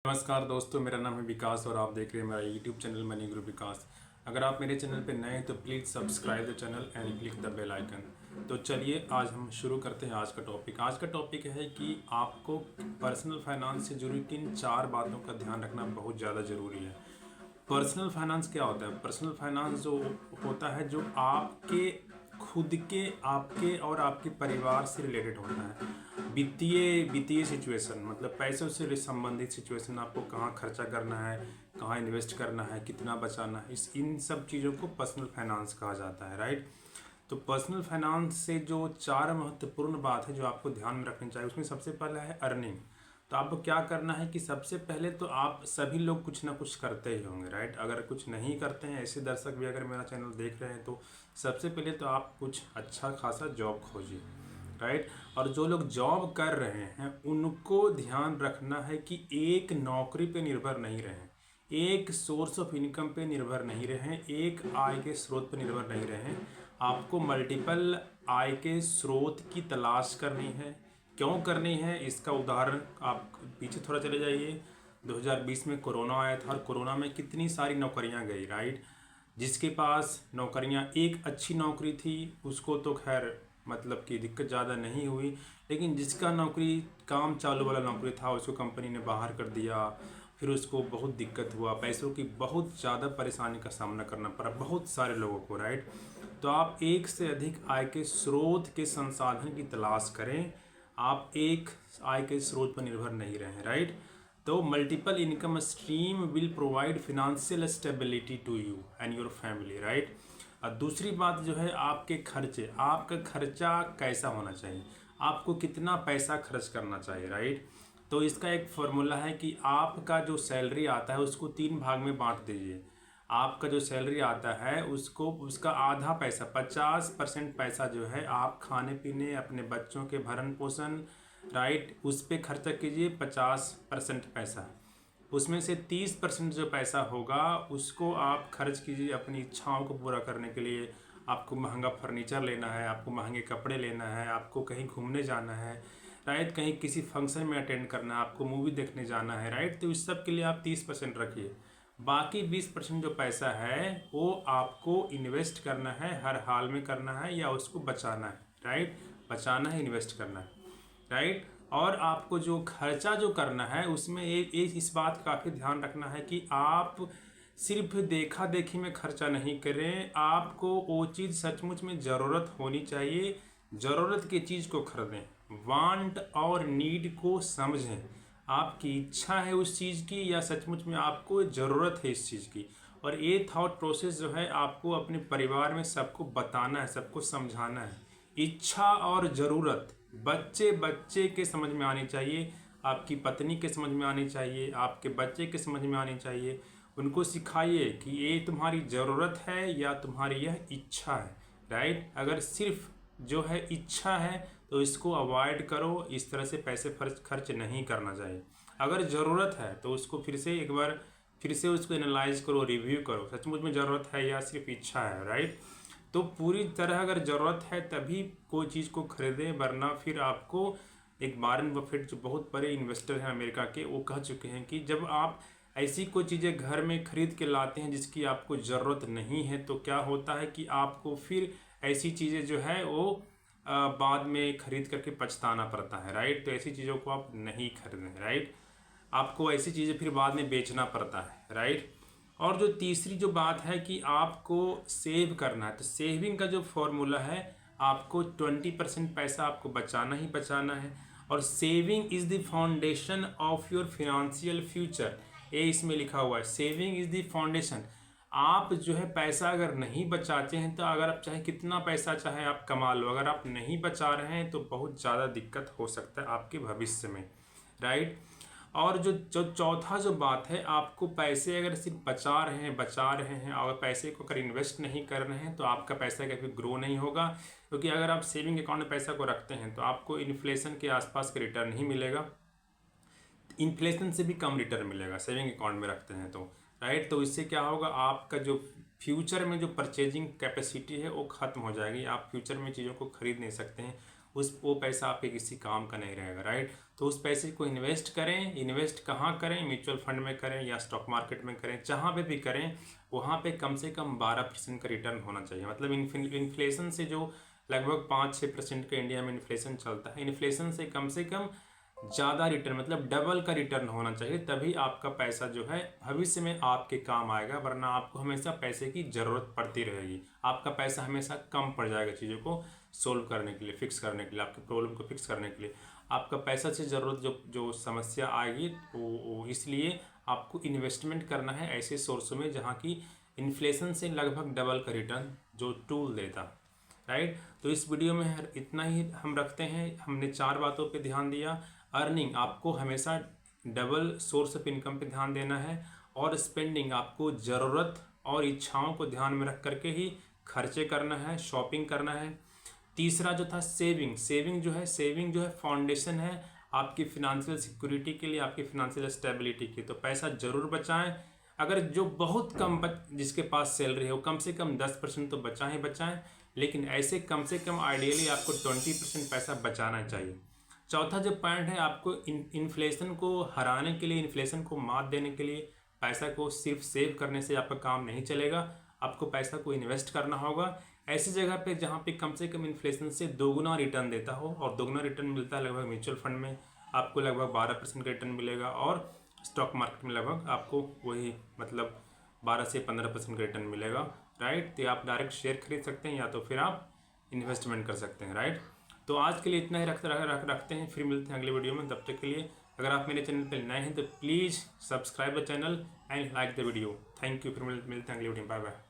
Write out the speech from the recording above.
नमस्कार दोस्तों, मेरा नाम है विकास और आप देख रहे हैं मेरा यूट्यूब चैनल मनी गुरु विकास। अगर आप मेरे चैनल पर नए हैं तो please subscribe the channel and click the bell icon. तो चलिए आज हम शुरू करते हैं आज का टॉपिक। आज का टॉपिक है कि आपको पर्सनल फाइनेंस से जुड़ी किन 4 बातों का ध्यान रखना बहुत ज़्यादा ज़रूरी है। पर्सनल फाइनेंस क्या होता है? पर्सनल फाइनेंस जो होता है जो आपके खुद के, आपके और आपके परिवार से रिलेटेड होता है। वित्तीय सिचुएशन मतलब पैसों से संबंधित सिचुएशन, आपको कहाँ खर्चा करना है, कहाँ इन्वेस्ट करना है, कितना बचाना है, इन सब चीज़ों को पर्सनल फाइनेंस कहा जाता है, राइट। तो पर्सनल फाइनेंस से जो 4 महत्वपूर्ण बात है जो आपको ध्यान में रखनी चाहिए, उसमें सबसे पहला है अर्निंग। तो आपको क्या करना है कि सबसे पहले तो आप सभी लोग कुछ ना कुछ करते ही होंगे, राइट। अगर कुछ नहीं करते हैं, ऐसे दर्शक भी अगर मेरा चैनल देख रहे हैं, तो सबसे पहले तो आप कुछ अच्छा खासा जॉब खोजिए, राइट। और जो लोग जॉब कर रहे हैं उनको ध्यान रखना है कि एक नौकरी पे निर्भर नहीं रहें, एक सोर्स ऑफ इनकम पे निर्भर नहीं रहें, एक आय के स्रोत पर निर्भर नहीं रहें। आपको मल्टीपल आय के स्रोत की तलाश करनी है। क्यों करनी है इसका उदाहरण आप पीछे थोड़ा चले जाइए। 2020 में कोरोना आया था और कोरोना में कितनी सारी नौकरियां गई, राइट। जिसके पास नौकरियां, एक अच्छी नौकरी थी उसको तो खैर मतलब कि दिक्कत ज़्यादा नहीं हुई, लेकिन जिसका नौकरी काम चालू वाला नौकरी था उसको कंपनी ने बाहर कर दिया, फिर उसको बहुत दिक्कत हुआ, पैसों की बहुत ज़्यादा परेशानी का सामना करना पड़ा बहुत सारे लोगों को, राइट। तो आप एक से अधिक आय के स्रोत के संसाधन की तलाश करें, आप एक आय के स्रोत पर निर्भर नहीं रहें, राइट। तो multiple income stream will provide financial stability to you and your family, right. और दूसरी बात जो है आपके खर्चे, आपका खर्चा कैसा होना चाहिए, आपको कितना पैसा खर्च करना चाहिए, राइट। तो इसका एक फॉर्मूला है कि आपका जो सैलरी आता है उसको 3 भाग में बांट दीजिए। आपका जो सैलरी आता है उसको, उसका आधा पैसा 50% पैसा जो है आप खाने पीने, अपने बच्चों के भरण पोषण, राइट, उस पर खर्चा कीजिए 50% पैसा। उसमें से 30% जो पैसा होगा उसको आप खर्च कीजिए अपनी इच्छाओं को पूरा करने के लिए। आपको महंगा फर्नीचर लेना है, आपको महंगे कपड़े लेना है, आपको कहीं घूमने जाना है, राइट, कहीं किसी फंक्शन में अटेंड करना है, आपको मूवी देखने जाना है, राइट। तो इस सब के लिए आप 30% रखिए। बाकी 20% जो पैसा है वो आपको इन्वेस्ट करना है, हर हाल में करना है या उसको बचाना है, राइट। बचाना है, इन्वेस्ट करना है, राइट। और आपको जो खर्चा जो करना है उसमें एक इस बात का काफ़ी ध्यान रखना है कि आप सिर्फ देखा देखी में खर्चा नहीं करें। आपको वो चीज़ सचमुच में ज़रूरत होनी चाहिए, ज़रूरत की चीज़ को खरीदें, वांट और नीड को समझें। आपकी इच्छा है उस चीज़ की या सचमुच में आपको ज़रूरत है इस चीज़ की। और ये थॉट प्रोसेस जो है आपको अपने परिवार में सबको बताना है, सबको समझाना है। इच्छा और ज़रूरत बच्चे के समझ में आनी चाहिए, आपकी पत्नी के समझ में आनी चाहिए, आपके बच्चे के समझ में आनी चाहिए। उनको सिखाइए कि ये तुम्हारी ज़रूरत है या तुम्हारी यह इच्छा है, राइट। अगर सिर्फ जो है इच्छा है तो इसको अवॉइड करो, इस तरह से पैसे खर्च नहीं करना चाहिए। अगर ज़रूरत है तो उसको फिर से एक बार फिर से उसको एनालाइज करो, रिव्यू करो, सचमुच में ज़रूरत है या सिर्फ इच्छा है, राइट। तो पूरी तरह अगर ज़रूरत है तभी कोई चीज़ को खरीदें, वरना फिर आपको, एक वॉरेन बफेट जो बहुत बड़े इन्वेस्टर हैं अमेरिका के, वो कह चुके हैं कि जब आप ऐसी कोई चीज़ें घर में खरीद के लाते हैं जिसकी आपको ज़रूरत नहीं है तो क्या होता है कि आपको फिर ऐसी चीज़ें जो है वो बाद में खरीद करके पछताना पड़ता है, राइट। तो ऐसी चीज़ों को आप नहीं खरीदें, राइट। आपको ऐसी चीज़ें फिर बाद में बेचना पड़ता है, राइट। और जो तीसरी जो बात है कि आपको सेव करना है, तो सेविंग का जो फॉर्मूला है आपको 20% पैसा आपको बचाना ही बचाना है। और saving is the foundation of your financial future, ये इसमें लिखा हुआ है, सेविंग इज़ द फाउंडेशन। आप जो है पैसा अगर नहीं बचाते हैं तो अगर आप चाहे कितना पैसा चाहे आप कमा लो, अगर आप नहीं बचा रहे हैं तो बहुत ज़्यादा दिक्कत हो सकता है आपके भविष्य में, राइट। और जो जो चौथा जो बात है, आपको पैसे अगर सिर्फ बचा रहे हैं और पैसे को अगर इन्वेस्ट नहीं कर रहे हैं तो आपका पैसा कभी ग्रो नहीं होगा। क्योंकि अगर आप सेविंग अकाउंट में पैसा को रखते हैं तो आपको इन्फ्लेशन के आसपास का रिटर्न ही मिलेगा, इन्फ्लेशन से भी कम रिटर्न मिलेगा सेविंग अकाउंट में रखते हैं तो, राइट। तो इससे क्या होगा, आपका जो फ्यूचर में जो परचेजिंग कैपेसिटी है वो ख़त्म हो जाएगी, आप फ्यूचर में चीज़ों को खरीद नहीं सकते हैं, वो पैसा आपके किसी काम का नहीं रहेगा, राइट। तो उस पैसे को इन्वेस्ट करें। इन्वेस्ट कहाँ करें? म्यूचुअल फंड में करें या स्टॉक मार्केट में करें, जहाँ पे भी करें वहाँ पे कम से कम 12% का रिटर्न होना चाहिए। मतलब इन्फ्लेशन से जो लगभग 5-6% का इंडिया में इन्फ्लेशन चलता है, इन्फ्लेशन से कम ज़्यादा रिटर्न मतलब डबल का रिटर्न होना चाहिए, तभी आपका पैसा जो है भविष्य में आपके काम आएगा। वरना आपको हमेशा पैसे की ज़रूरत पड़ती रहेगी, आपका पैसा हमेशा कम पड़ जाएगा चीज़ों को सोल्व करने के लिए, फिक्स करने के लिए, आपके प्रॉब्लम को फिक्स करने के लिए। आपका पैसा से ज़रूरत जो समस्या आएगी वो इसलिए आपको इन्वेस्टमेंट करना है ऐसे सोर्सों में जहाँ की इन्फ्लेशन से लगभग डबल का रिटर्न जो टूल देता, राइट। तो इस वीडियो में इतना ही हम रखते हैं। हमने 4 बातों पे ध्यान दिया। अर्निंग, आपको हमेशा डबल सोर्स ऑफ इनकम पे ध्यान देना है, और स्पेंडिंग, आपको ज़रूरत और इच्छाओं को ध्यान में रख करके ही खर्चे करना है, शॉपिंग करना है। तीसरा जो था सेविंग जो है फाउंडेशन है आपकी फिनेंशियल सिक्योरिटी के लिए, आपकी फिनेंशियल स्टेबिलिटी की। तो पैसा ज़रूर बचाएं। अगर जो बहुत कम जिसके पास सैलरी हो, कम से कम 10% तो बचाएं, लेकिन ऐसे कम से कम आइडियली आपको 20% पैसा बचाना चाहिए। चौथा जो पॉइंट है, आपको इन्फ्लेशन को हराने के लिए, इन्फ्लेशन को मात देने के लिए पैसा को सिर्फ सेव करने से आपका काम नहीं चलेगा, आपको पैसा को इन्वेस्ट करना होगा ऐसी जगह पे जहाँ पे कम से कम इन्फ्लेशन से दोगुना रिटर्न देता हो। और दोगुना रिटर्न मिलता है लगभग म्यूचुअल फंड में आपको लगभग 12% का रिटर्न मिलेगा, और स्टॉक मार्केट में लगभग आपको वही मतलब 12 से 15% का रिटर्न मिलेगा, राइट। तो आप डायरेक्ट शेयर खरीद सकते हैं या तो फिर आप इन्वेस्टमेंट कर सकते हैं, राइट। तो आज के लिए इतना ही रखते हैं, फिर मिलते हैं अगले वीडियो में। तब तक के लिए अगर आप मेरे चैनल पर नए हैं तो please subscribe the channel and like the video. Thank you. फिर मिलते हैं अगले वीडियो में। Bye bye.